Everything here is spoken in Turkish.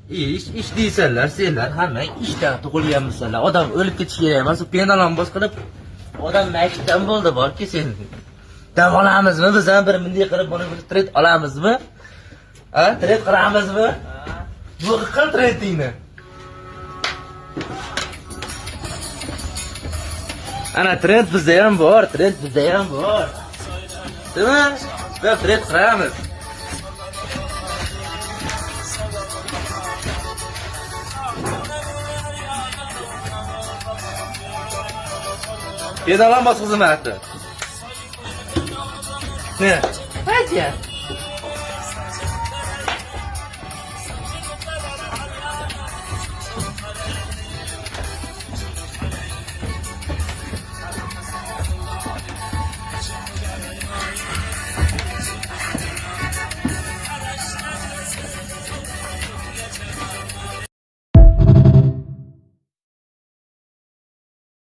ish deysanlar, senlar hamma ishdan tug'ilganmisizlar. Odam o'lib ketishi kerak emas, penalambos qilib odam maktabdan bo'ldi borki sen. Dam olamizmi? Biz ham bir bunday qilib buni bir trend olamizmi? Ha, trend qilamizmi? Bu qil trendingni. Ana trend bizda ham bor, trend bizda ham bor. Tamam? Biz trend qilamiz. Pedalambos xizmati. Ne? Hadi.